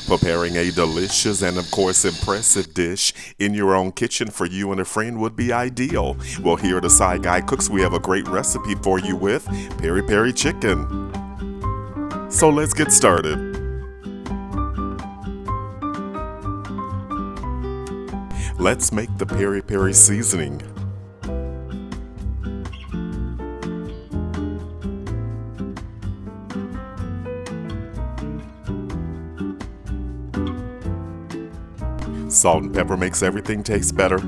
Preparing a delicious and, of course, impressive dish in your own kitchen for you and a friend would be ideal. Well, here at the Side Guy Cooks, we have a great recipe for you with Peri-Peri Chicken. So let's get started. Let's make the Peri-Peri Seasoning. Salt and pepper makes everything taste better.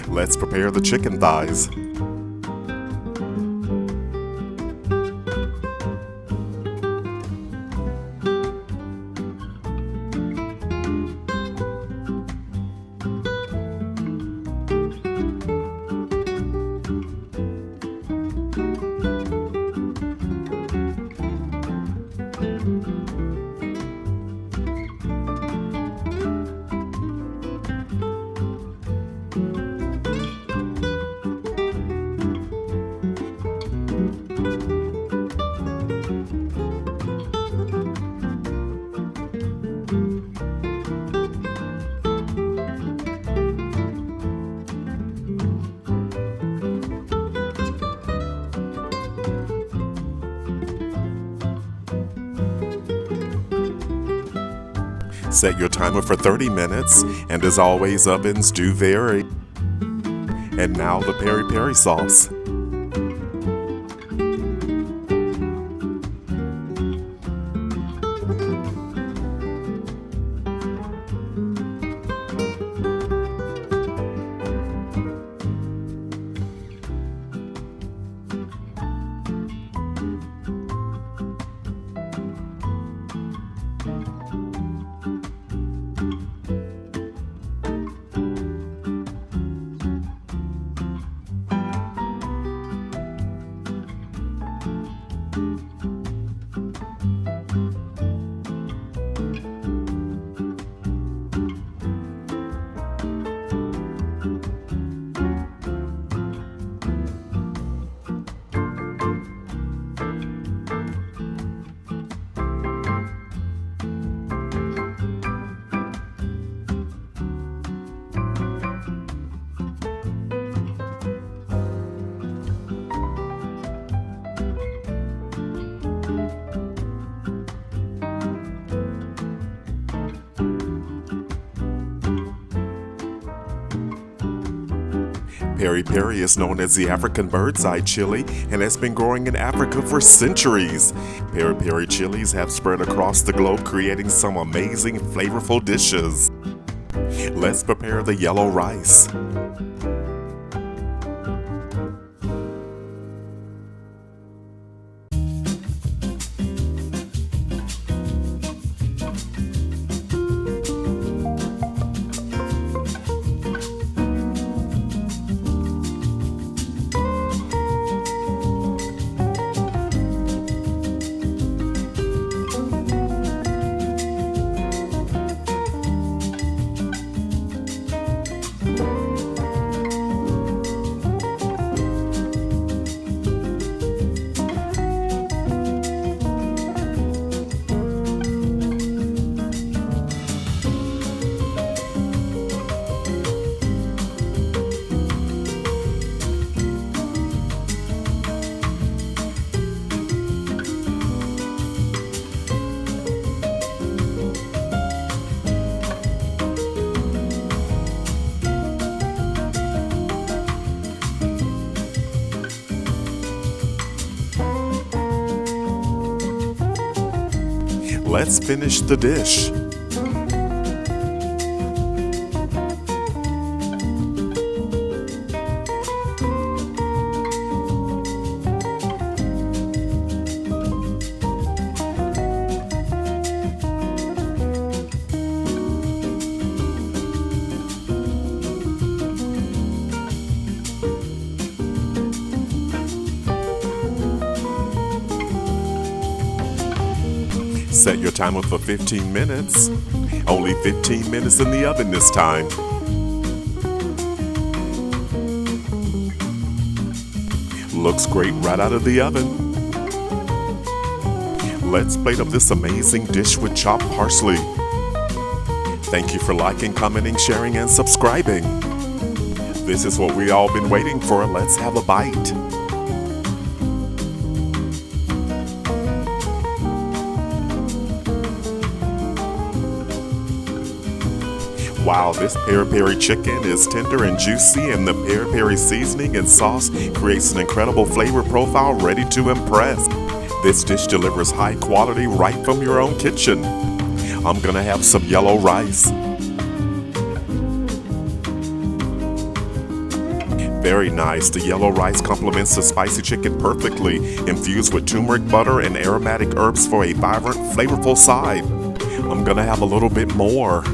Let's prepare the chicken thighs. Set your timer for 30 minutes, and as always, ovens do vary. And now the Peri-Peri sauce. Peri-Peri is known as the African bird's-eye chili and has been growing in Africa for centuries. Peri-Peri chilies have spread across the globe, creating some amazing, flavorful dishes. Let's prepare the yellow rice. Let's finish the dish. Set your timer for 15 minutes. Only 15 minutes in the oven this time. Looks great right out of the oven. Let's plate up this amazing dish with chopped parsley. Thank you for liking, commenting, sharing, and subscribing. This is what we all been waiting for. Let's have a bite. Wow, this peri-peri chicken is tender and juicy, and the peri-peri seasoning and sauce creates an incredible flavor profile ready to impress. This dish delivers high quality right from your own kitchen. I'm gonna have some yellow rice. Very nice. The yellow rice complements the spicy chicken perfectly, infused with turmeric butter and aromatic herbs for a vibrant, flavorful side. I'm gonna have a little bit more.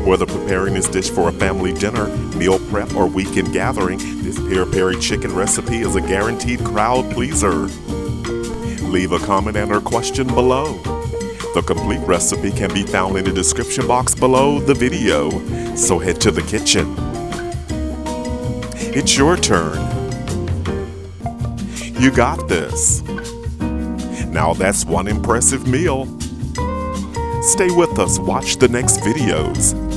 Whether preparing this dish for a family dinner, meal prep, or weekend gathering, this peri-peri chicken recipe is a guaranteed crowd pleaser. Leave a comment and or question below. The complete recipe can be found in the description box below the video, so head to the kitchen. It's your turn. You got this. Now that's one impressive meal. Stay with us, watch the next videos.